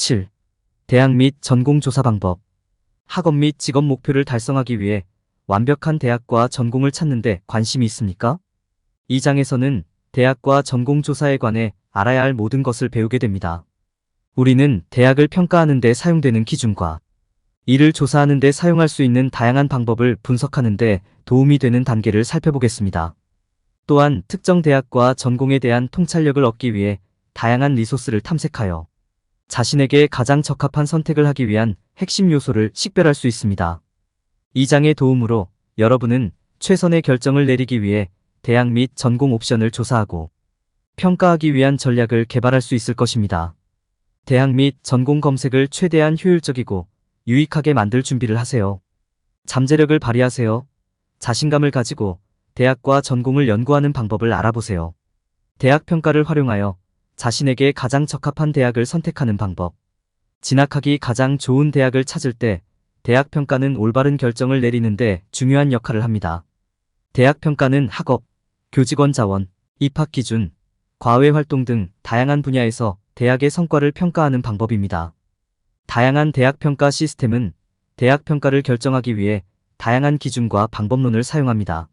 7. 대학 및 전공 조사 방법. 학업 및 직업 목표를 달성하기 위해 완벽한 대학과 전공을 찾는 데 관심이 있습니까? 이 장에서는 대학과 전공 조사에 관해 알아야 할 모든 것을 배우게 됩니다. 우리는 대학을 평가하는 데 사용되는 기준과 이를 조사하는 데 사용할 수 있는 다양한 방법을 분석하는 데 도움이 되는 단계를 살펴보겠습니다. 또한 특정 대학과 전공에 대한 통찰력을 얻기 위해 다양한 리소스를 탐색하여 자신에게 가장 적합한 선택을 하기 위한 핵심 요소를 식별할 수 있습니다. 이 장의 도움으로 여러분은 최선의 결정을 내리기 위해 대학 및 전공 옵션을 조사하고 평가하기 위한 전략을 개발할 수 있을 것입니다. 대학 및 전공 검색을 최대한 효율적이고 유익하게 만들 준비를 하세요. 잠재력을 발휘하세요. 자신감을 가지고 대학과 전공을 연구하는 방법을 알아보세요. 대학 평가를 활용하여 자신에게 가장 적합한 대학을 선택하는 방법. 진학하기 가장 좋은 대학을 찾을 때 대학 평가는 올바른 결정을 내리는데 중요한 역할을 합니다. 대학 평가는 학업, 교직원 자원, 입학 기준, 과외 활동 등 다양한 분야에서 대학의 성과를 평가하는 방법입니다. 다양한 대학 평가 시스템은 대학 평가를 결정하기 위해 다양한 기준과 방법론을 사용합니다.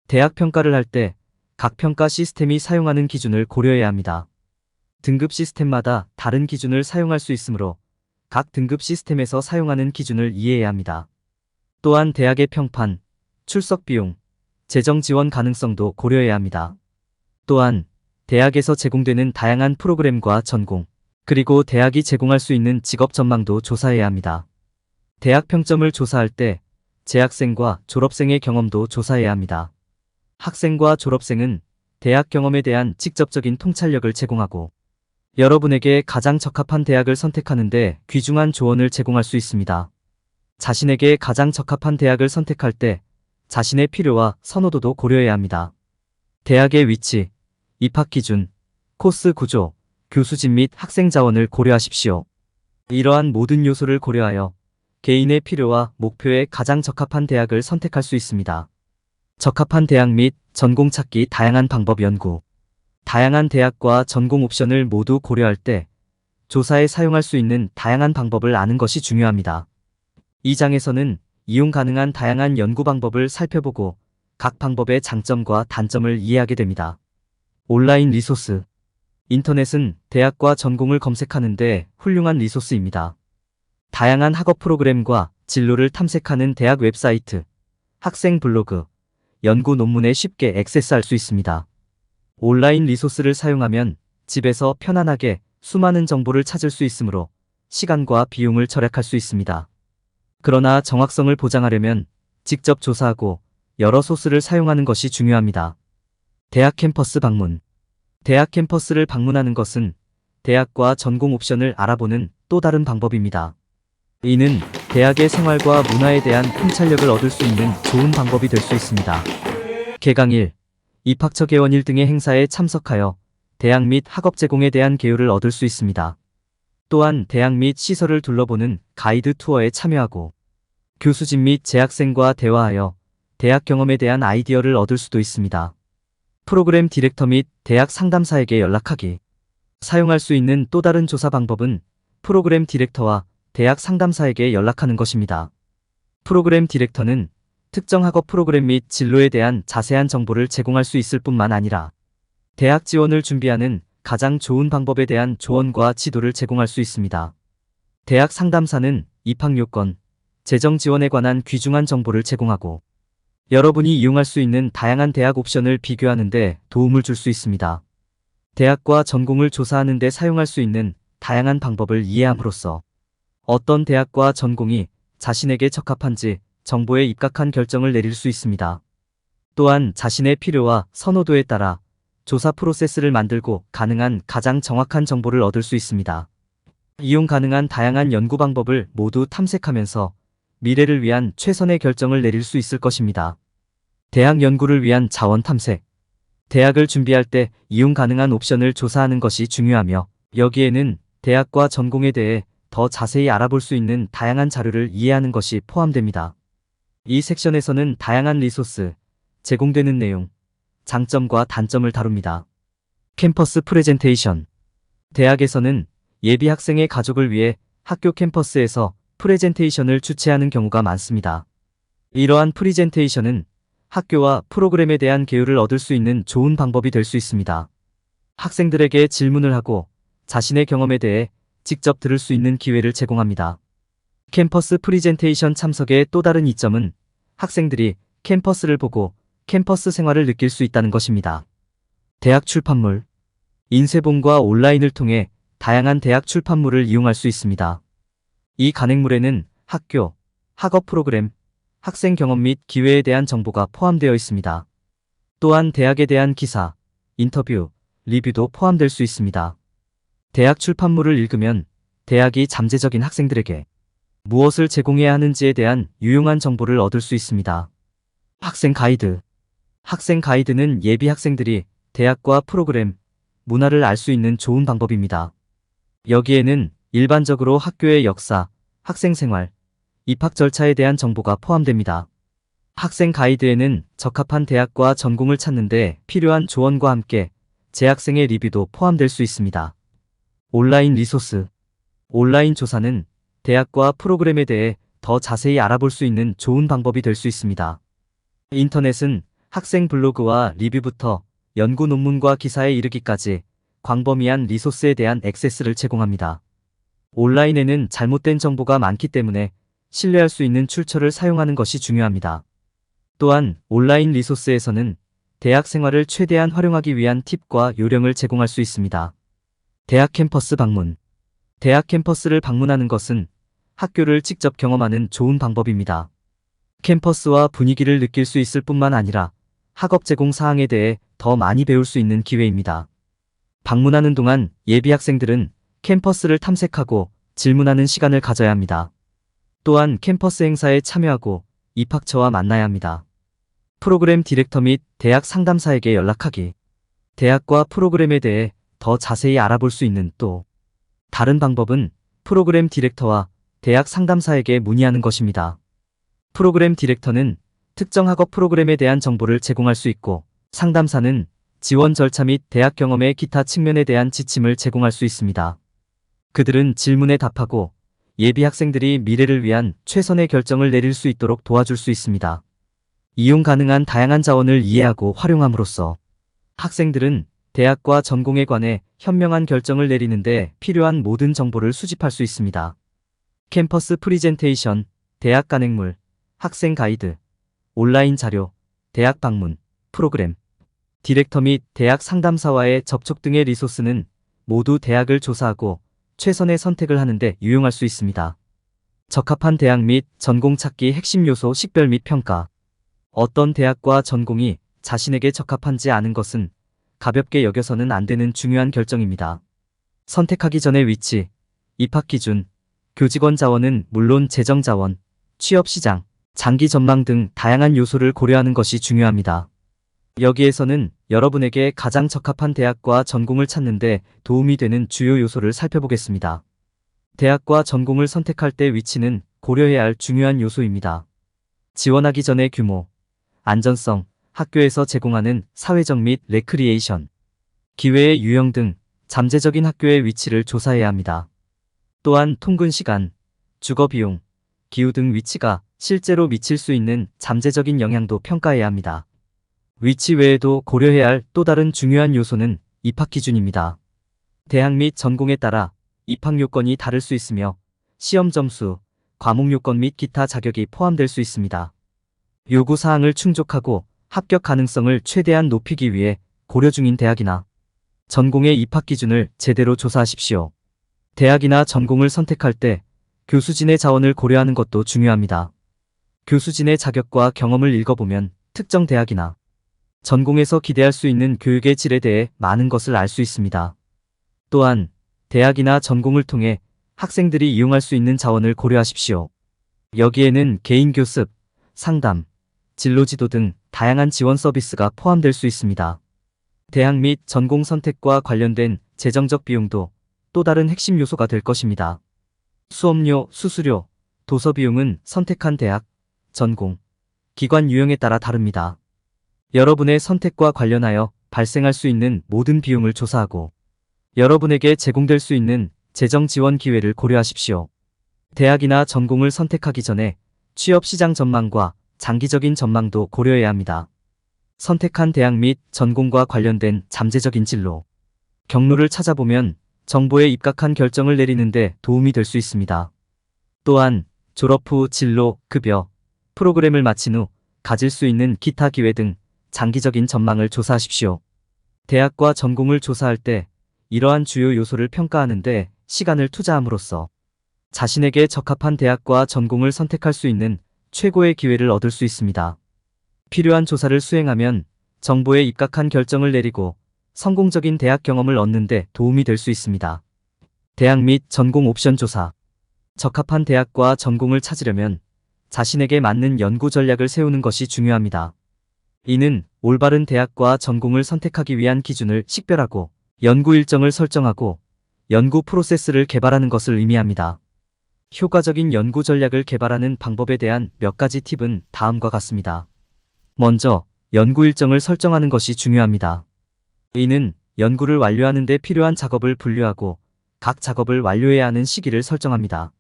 대학 평가를 할 때 각 평가 시스템이 사용하는 기준을 고려해야 합니다. 등급 시스템마다 다른 기준을 사용할 수 있으므로 각 등급 시스템에서 사용하는 기준을 이해해야 합니다. 또한 대학의 평판, 출석 비용, 재정 지원 가능성도 고려해야 합니다. 또한 대학에서 제공되는 다양한 프로그램과 전공, 그리고 대학이 제공할 수 있는 직업 전망도 조사해야 합니다. 대학 평점을 조사할 때 재학생과 졸업생의 경험도 조사해야 합니다. 학생과 졸업생은 대학 경험에 대한 직접적인 통찰력을 제공하고 여러분에게 가장 적합한 대학을 선택하는데 귀중한 조언을 제공할 수 있습니다. 자신에게 가장 적합한 대학을 선택할 때 자신의 필요와 선호도도 고려해야 합니다. 대학의 위치, 입학 기준, 코스 구조, 교수진 및 학생 자원을 고려하십시오. 이러한 모든 요소를 고려하여 개인의 필요와 목표에 가장 적합한 대학을 선택할 수 있습니다. 적합한 대학 및 전공 찾기 다양한 방법 연구. 다양한 대학과 전공 옵션을 모두 고려할 때 조사에 사용할 수 있는 다양한 방법을 아는 것이 중요합니다. 이 장에서는 이용 가능한 다양한 연구 방법을 살펴보고 각 방법의 장점과 단점을 이해하게 됩니다. 온라인 리소스. 인터넷은 대학과 전공을 검색하는 데 훌륭한 리소스입니다. 다양한 학업 프로그램과 진로를 탐색하는 대학 웹사이트, 학생 블로그, 연구 논문에 쉽게 액세스할 수 있습니다. 온라인 리소스를 사용하면 집에서 편안하게 수많은 정보를 찾을 수 있으므로 시간과 비용을 절약할 수 있습니다. 그러나 정확성을 보장하려면 직접 조사하고 여러 소스를 사용하는 것이 중요합니다. 대학 캠퍼스 방문. 대학 캠퍼스를 방문하는 것은 대학과 전공 옵션을 알아보는 또 다른 방법입니다. 이는 대학의 생활과 문화에 대한 통찰력을 얻을 수 있는 좋은 방법이 될 수 있습니다. 개강일, 입학처 개원일 등의 행사에 참석하여 대학 및 학업 제공에 대한 개요를 얻을 수 있습니다. 또한 대학 및 시설을 둘러보는 가이드 투어에 참여하고 교수진 및 재학생과 대화하여 대학 경험에 대한 아이디어를 얻을 수도 있습니다. 프로그램 디렉터 및 대학 상담사에게 연락하기. 사용할 수 있는 또 다른 조사 방법은 프로그램 디렉터와 대학 상담사에게 연락하는 것입니다. 프로그램 디렉터는 특정 학업 프로그램 및 진로에 대한 자세한 정보를 제공할 수 있을 뿐만 아니라 대학 지원을 준비하는 가장 좋은 방법에 대한 조언과 지도를 제공할 수 있습니다. 대학 상담사는 입학 요건, 재정 지원에 관한 귀중한 정보를 제공하고 여러분이 이용할 수 있는 다양한 대학 옵션을 비교하는 데 도움을 줄 수 있습니다. 대학과 전공을 조사하는 데 사용할 수 있는 다양한 방법을 이해함으로써 어떤 대학과 전공이 자신에게 적합한지 정보에 입각한 결정을 내릴 수 있습니다. 또한 자신의 필요와 선호도에 따라 조사 프로세스를 만들고 가능한 가장 정확한 정보를 얻을 수 있습니다. 이용 가능한 다양한 연구 방법을 모두 탐색하면서 미래를 위한 최선의 결정을 내릴 수 있을 것입니다. 대학 연구를 위한 자원 탐색. 대학을 준비할 때 이용 가능한 옵션을 조사하는 것이 중요하며 여기에는 대학과 전공에 대해 더 자세히 알아볼 수 있는 다양한 자료를 이해하는 것이 포함됩니다. 이 섹션에서는 다양한 리소스, 제공되는 내용, 장점과 단점을 다룹니다. 캠퍼스 프레젠테이션. 대학에서는 예비 학생의 가족을 위해 학교 캠퍼스에서 프레젠테이션을 주최하는 경우가 많습니다. 이러한 프리젠테이션은 학교와 프로그램에 대한 개요를 얻을 수 있는 좋은 방법이 될 수 있습니다. 학생들에게 질문을 하고 자신의 경험에 대해 직접 들을 수 있는 기회를 제공합니다. 캠퍼스 프리젠테이션 참석의 또 다른 이점은 학생들이 캠퍼스를 보고 캠퍼스 생활을 느낄 수 있다는 것입니다. 대학 출판물, 인쇄본과 온라인을 통해 다양한 대학 출판물을 이용할 수 있습니다. 이 간행물에는 학교, 학업 프로그램, 학생 경험 및 기회에 대한 정보가 포함되어 있습니다. 또한 대학에 대한 기사, 인터뷰, 리뷰도 포함될 수 있습니다. 대학 출판물을 읽으면 대학이 잠재적인 학생들에게 무엇을 제공해야 하는지에 대한 유용한 정보를 얻을 수 있습니다. 학생 가이드. 학생 가이드는 예비 학생들이 대학과 프로그램, 문화를 알 수 있는 좋은 방법입니다. 여기에는 일반적으로 학교의 역사, 학생 생활, 입학 절차에 대한 정보가 포함됩니다. 학생 가이드에는 적합한 대학과 전공을 찾는 데 필요한 조언과 함께 재학생의 리뷰도 포함될 수 있습니다. 온라인 리소스. 온라인 조사는 대학과 프로그램에 대해 더 자세히 알아볼 수 있는 좋은 방법이 될 수 있습니다. 인터넷은 학생 블로그와 리뷰부터 연구 논문과 기사에 이르기까지 광범위한 리소스에 대한 액세스를 제공합니다. 온라인에는 잘못된 정보가 많기 때문에 신뢰할 수 있는 출처를 사용하는 것이 중요합니다. 또한 온라인 리소스에서는 대학 생활을 최대한 활용하기 위한 팁과 요령을 제공할 수 있습니다. 대학 캠퍼스 방문. 대학 캠퍼스를 방문하는 것은 학교를 직접 경험하는 좋은 방법입니다. 캠퍼스와 분위기를 느낄 수 있을 뿐만 아니라 학업 제공 사항에 대해 더 많이 배울 수 있는 기회입니다. 방문하는 동안 예비 학생들은 캠퍼스를 탐색하고 질문하는 시간을 가져야 합니다. 또한 캠퍼스 행사에 참여하고 입학처와 만나야 합니다. 프로그램 디렉터 및 대학 상담사에게 연락하기. 대학과 프로그램에 대해 더 자세히 알아볼 수 있는 또 다른 방법은 프로그램 디렉터와 대학 상담사에게 문의하는 것입니다. 프로그램 디렉터는 특정 학업 프로그램에 대한 정보를 제공할 수 있고 상담사는 지원 절차 및 대학 경험의 기타 측면에 대한 지침을 제공할 수 있습니다. 그들은 질문에 답하고 예비 학생들이 미래를 위한 최선의 결정을 내릴 수 있도록 도와줄 수 있습니다. 이용 가능한 다양한 자원을 이해하고 활용함으로써 학생들은 대학과 전공에 관해 현명한 결정을 내리는데 필요한 모든 정보를 수집할 수 있습니다. 캠퍼스 프리젠테이션, 대학 간행물, 학생 가이드, 온라인 자료, 대학 방문, 프로그램, 디렉터 및 대학 상담사와의 접촉 등의 리소스는 모두 대학을 조사하고 최선의 선택을 하는데 유용할 수 있습니다. 적합한 대학 및 전공 찾기 핵심 요소 식별 및 평가. 어떤 대학과 전공이 자신에게 적합한지 아는 것은 가볍게 여겨서는 안 되는 중요한 결정입니다. 선택하기 전에 위치, 입학 기준, 교직원 자원은 물론 재정 자원, 취업 시장, 장기 전망 등 다양한 요소를 고려하는 것이 중요합니다. 여기에서는 여러분에게 가장 적합한 대학과 전공을 찾는 데 도움이 되는 주요 요소를 살펴보겠습니다. 대학과 전공을 선택할 때 위치는 고려해야 할 중요한 요소입니다. 지원하기 전의 규모, 안전성, 학교에서 제공하는 사회적 및 레크리에이션, 기회의 유형 등 잠재적인 학교의 위치를 조사해야 합니다. 또한 통근 시간, 주거 비용, 기후 등 위치가 실제로 미칠 수 있는 잠재적인 영향도 평가해야 합니다. 위치 외에도 고려해야 할 또 다른 중요한 요소는 입학 기준입니다. 대학 및 전공에 따라 입학 요건이 다를 수 있으며 시험 점수, 과목 요건 및 기타 자격이 포함될 수 있습니다. 요구 사항을 충족하고 합격 가능성을 최대한 높이기 위해 고려 중인 대학이나 전공의 입학 기준을 제대로 조사하십시오. 대학이나 전공을 선택할 때 교수진의 자원을 고려하는 것도 중요합니다. 교수진의 자격과 경험을 읽어보면 특정 대학이나 전공에서 기대할 수 있는 교육의 질에 대해 많은 것을 알 수 있습니다. 또한 대학이나 전공을 통해 학생들이 이용할 수 있는 자원을 고려하십시오. 여기에는 개인 교습, 상담, 진로 지도 등 다양한 지원 서비스가 포함될 수 있습니다. 대학 및 전공 선택과 관련된 재정적 비용도 또 다른 핵심 요소가 될 것입니다. 수업료, 수수료, 도서 비용은 선택한 대학, 전공, 기관 유형에 따라 다릅니다. 여러분의 선택과 관련하여 발생할 수 있는 모든 비용을 조사하고 여러분에게 제공될 수 있는 재정 지원 기회를 고려하십시오. 대학이나 전공을 선택하기 전에 취업 시장 전망과 장기적인 전망도 고려해야 합니다. 선택한 대학 및 전공과 관련된 잠재적인 진로, 경로를 찾아보면 정보에 입각한 결정을 내리는데 도움이 될 수 있습니다. 또한 졸업 후 진로, 급여, 프로그램을 마친 후 가질 수 있는 기타 기회 등 장기적인 전망을 조사하십시오. 대학과 전공을 조사할 때 이러한 주요 요소를 평가하는데 시간을 투자함으로써 자신에게 적합한 대학과 전공을 선택할 수 있는 최고의 기회를 얻을 수 있습니다. 필요한 조사를 수행하면 정보에 입각한 결정을 내리고 성공적인 대학 경험을 얻는 데 도움이 될 수 있습니다. 대학 및 전공 옵션 조사. 적합한 대학과 전공을 찾으려면 자신에게 맞는 연구 전략을 세우는 것이 중요합니다. 이는 올바른 대학과 전공을 선택하기 위한 기준을 식별하고 연구 일정을 설정하고 연구 프로세스를 개발하는 것을 의미합니다. 효과적인 연구 전략을 개발하는 방법에 대한 몇 가지 팁은 다음과 같습니다. 먼저, 연구 일정을 설정하는 것이 중요합니다. 이는 연구를 완료하는 데 필요한 작업을 분류하고 각 작업을 완료해야 하는 시기를 설정합니다.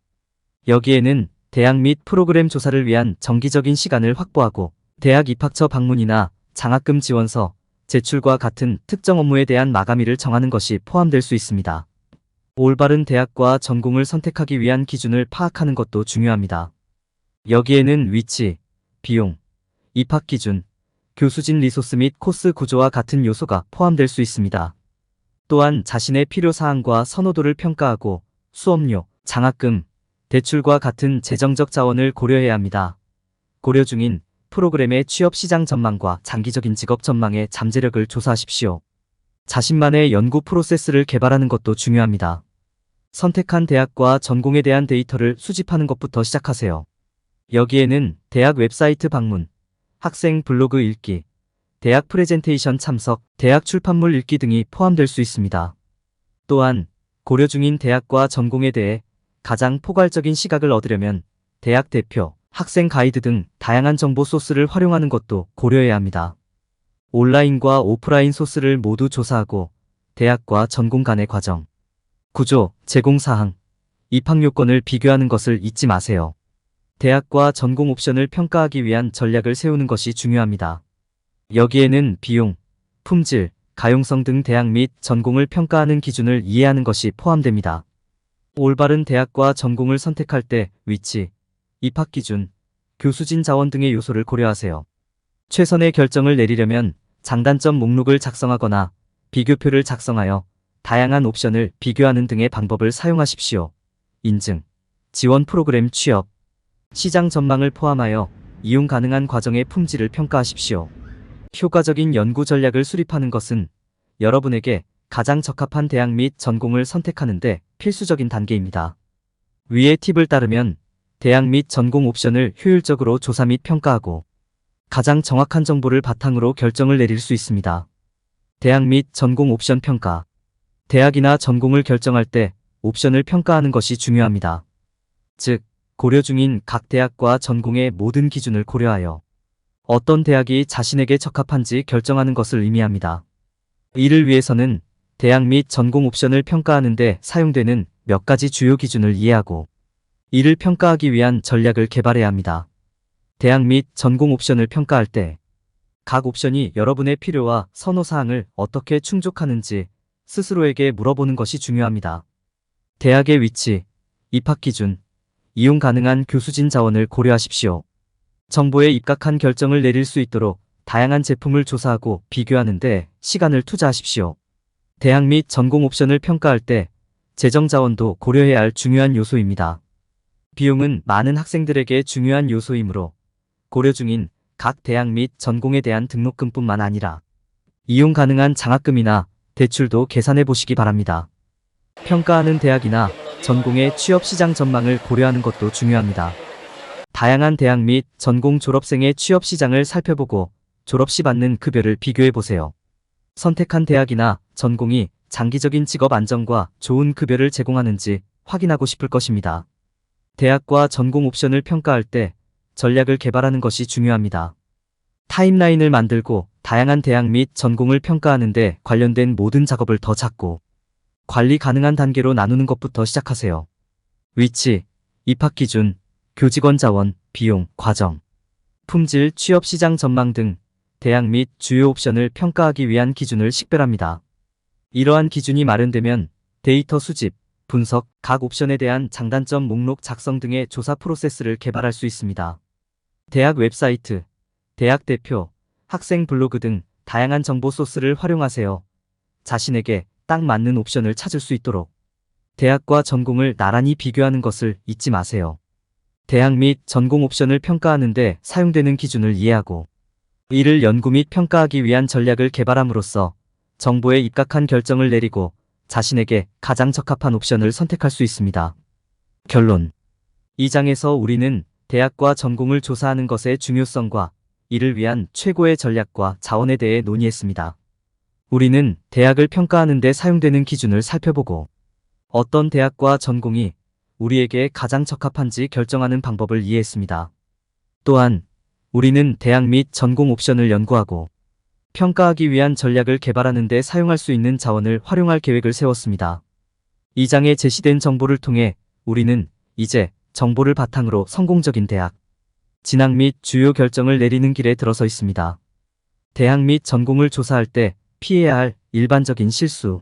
여기에는 대학 및 프로그램 조사를 위한 정기적인 시간을 확보하고 대학 입학처 방문이나 장학금 지원서, 제출과 같은 특정 업무에 대한 마감일을 정하는 것이 포함될 수 있습니다. 올바른 대학과 전공을 선택하기 위한 기준을 파악하는 것도 중요합니다. 여기에는 위치, 비용, 입학 기준, 교수진 리소스 및 코스 구조와 같은 요소가 포함될 수 있습니다. 또한 자신의 필요사항과 선호도를 평가하고 수업료, 장학금, 대출과 같은 재정적 자원을 고려해야 합니다. 고려 중인 프로그램의 취업 시장 전망과 장기적인 직업 전망의 잠재력을 조사하십시오. 자신만의 연구 프로세스를 개발하는 것도 중요합니다. 선택한 대학과 전공에 대한 데이터를 수집하는 것부터 시작하세요. 여기에는 대학 웹사이트 방문, 학생 블로그 읽기, 대학 프레젠테이션 참석, 대학 출판물 읽기 등이 포함될 수 있습니다. 또한 고려 중인 대학과 전공에 대해 가장 포괄적인 시각을 얻으려면 대학 대표, 학생 가이드 등 다양한 정보 소스를 활용하는 것도 고려해야 합니다. 온라인과 오프라인 소스를 모두 조사하고 대학과 전공 간의 과정, 구조, 제공사항, 입학 요건을 비교하는 것을 잊지 마세요. 대학과 전공 옵션을 평가하기 위한 전략을 세우는 것이 중요합니다. 여기에는 비용, 품질, 가용성 등 대학 및 전공을 평가하는 기준을 이해하는 것이 포함됩니다. 올바른 대학과 전공을 선택할 때 위치, 입학 기준, 교수진 자원 등의 요소를 고려하세요. 최선의 결정을 내리려면 장단점 목록을 작성하거나 비교표를 작성하여 다양한 옵션을 비교하는 등의 방법을 사용하십시오. 인증, 지원 프로그램 취업, 시장 전망을 포함하여 이용 가능한 과정의 품질을 평가하십시오. 효과적인 연구 전략을 수립하는 것은 여러분에게 가장 적합한 대학 및 전공을 선택하는 데 필수적인 단계입니다. 위의 팁을 따르면 대학 및 전공 옵션을 효율적으로 조사 및 평가하고 가장 정확한 정보를 바탕으로 결정을 내릴 수 있습니다. 대학 및 전공 옵션 평가. 대학이나 전공을 결정할 때 옵션을 평가하는 것이 중요합니다. 즉, 고려 중인 각 대학과 전공의 모든 기준을 고려하여 어떤 대학이 자신에게 적합한지 결정하는 것을 의미합니다. 이를 위해서는 대학 및 전공 옵션을 평가하는 데 사용되는 몇 가지 주요 기준을 이해하고 이를 평가하기 위한 전략을 개발해야 합니다. 대학 및 전공 옵션을 평가할 때 각 옵션이 여러분의 필요와 선호사항을 어떻게 충족하는지 스스로에게 물어보는 것이 중요합니다. 대학의 위치, 입학 기준, 이용 가능한 교수진 자원을 고려하십시오. 정보에 입각한 결정을 내릴 수 있도록 다양한 제품을 조사하고 비교하는 데 시간을 투자하십시오. 대학 및 전공 옵션을 평가할 때 재정 자원도 고려해야 할 중요한 요소입니다. 비용은 많은 학생들에게 중요한 요소이므로 고려 중인 각 대학 및 전공에 대한 등록금뿐만 아니라 이용 가능한 장학금이나 대출도 계산해 보시기 바랍니다. 평가하는 대학이나 전공의 취업 시장 전망을 고려하는 것도 중요합니다. 다양한 대학 및 전공 졸업생의 취업 시장을 살펴보고 졸업 시 받는 급여를 비교해 보세요. 선택한 대학이나 전공이 장기적인 직업 안정과 좋은 급여를 제공하는지 확인하고 싶을 것입니다. 대학과 전공 옵션을 평가할 때 전략을 개발하는 것이 중요합니다. 타임라인을 만들고 다양한 대학 및 전공을 평가하는 데 관련된 모든 작업을 더 작고 관리 가능한 단계로 나누는 것부터 시작하세요. 위치, 입학 기준, 교직원 자원, 비용, 과정, 품질, 취업 시장 전망 등 대학 및 주요 옵션을 평가하기 위한 기준을 식별합니다. 이러한 기준이 마련되면 데이터 수집, 분석, 각 옵션에 대한 장단점 목록 작성 등의 조사 프로세스를 개발할 수 있습니다. 대학 웹사이트, 대학 대표, 학생 블로그 등 다양한 정보 소스를 활용하세요. 자신에게 딱 맞는 옵션을 찾을 수 있도록 대학과 전공을 나란히 비교하는 것을 잊지 마세요. 대학 및 전공 옵션을 평가하는 데 사용되는 기준을 이해하고 이를 연구 및 평가하기 위한 전략을 개발함으로써 정보에 입각한 결정을 내리고 자신에게 가장 적합한 옵션을 선택할 수 있습니다. 결론. 이 장에서 우리는 대학과 전공을 조사하는 것의 중요성과 이를 위한 최고의 전략과 자원에 대해 논의했습니다. 우리는 대학을 평가하는 데 사용되는 기준을 살펴보고 어떤 대학과 전공이 우리에게 가장 적합한지 결정하는 방법을 이해했습니다. 또한 우리는 대학 및 전공 옵션을 연구하고 평가하기 위한 전략을 개발하는 데 사용할 수 있는 자원을 활용할 계획을 세웠습니다. 이 장에 제시된 정보를 통해 우리는 이제 정보를 바탕으로 성공적인 대학 진학 및 주요 결정을 내리는 길에 들어서 있습니다. 대학 및 전공을 조사할 때 피해야 할 일반적인 실수.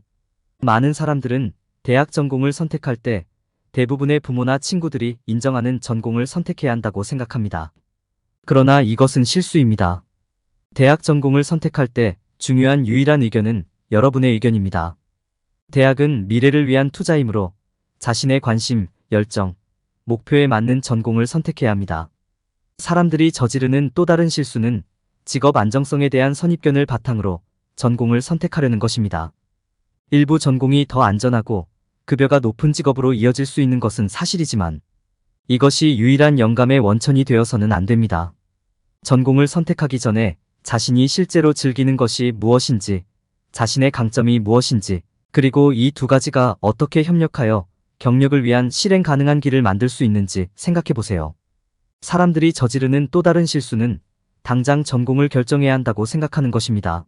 많은 사람들은 대학 전공을 선택할 때 대부분의 부모나 친구들이 인정하는 전공을 선택해야 한다고 생각합니다. 그러나 이것은 실수입니다. 대학 전공을 선택할 때 중요한 유일한 의견은 여러분의 의견입니다. 대학은 미래를 위한 투자이므로 자신의 관심, 열정, 목표에 맞는 전공을 선택해야 합니다. 사람들이 저지르는 또 다른 실수는 직업 안정성에 대한 선입견을 바탕으로 전공을 선택하려는 것입니다. 일부 전공이 더 안전하고 급여가 높은 직업으로 이어질 수 있는 것은 사실이지만 이것이 유일한 영감의 원천이 되어서는 안 됩니다. 전공을 선택하기 전에 자신이 실제로 즐기는 것이 무엇인지, 자신의 강점이 무엇인지, 그리고 이 두 가지가 어떻게 협력하여 경력을 위한 실행 가능한 길을 만들 수 있는지 생각해 보세요. 사람들이 저지르는 또 다른 실수는 당장 전공을 결정해야 한다고 생각하는 것입니다.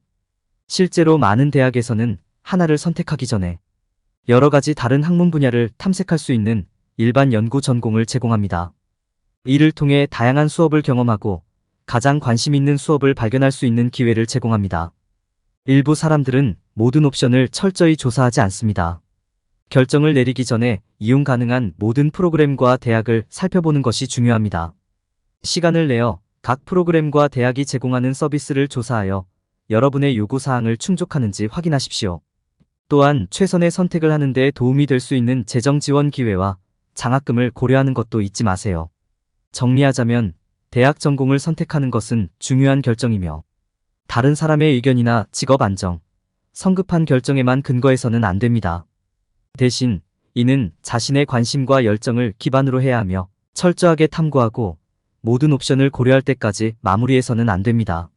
실제로 많은 대학에서는 하나를 선택하기 전에 여러 가지 다른 학문 분야를 탐색할 수 있는 일반 연구 전공을 제공합니다. 이를 통해 다양한 수업을 경험하고 가장 관심 있는 수업을 발견할 수 있는 기회를 제공합니다. 일부 사람들은 모든 옵션을 철저히 조사하지 않습니다. 결정을 내리기 전에 이용 가능한 모든 프로그램과 대학을 살펴보는 것이 중요합니다. 시간을 내어 각 프로그램과 대학이 제공하는 서비스를 조사하여 여러분의 요구사항을 충족하는지 확인하십시오. 또한 최선의 선택을 하는 데 도움이 될 수 있는 재정 지원 기회와 장학금을 고려하는 것도 잊지 마세요. 정리하자면 대학 전공을 선택하는 것은 중요한 결정이며 다른 사람의 의견이나 직업 안정, 성급한 결정에만 근거해서는 안 됩니다. 대신 이는 자신의 관심과 열정을 기반으로 해야 하며 철저하게 탐구하고 모든 옵션을 고려할 때까지 마무리해서는 안 됩니다.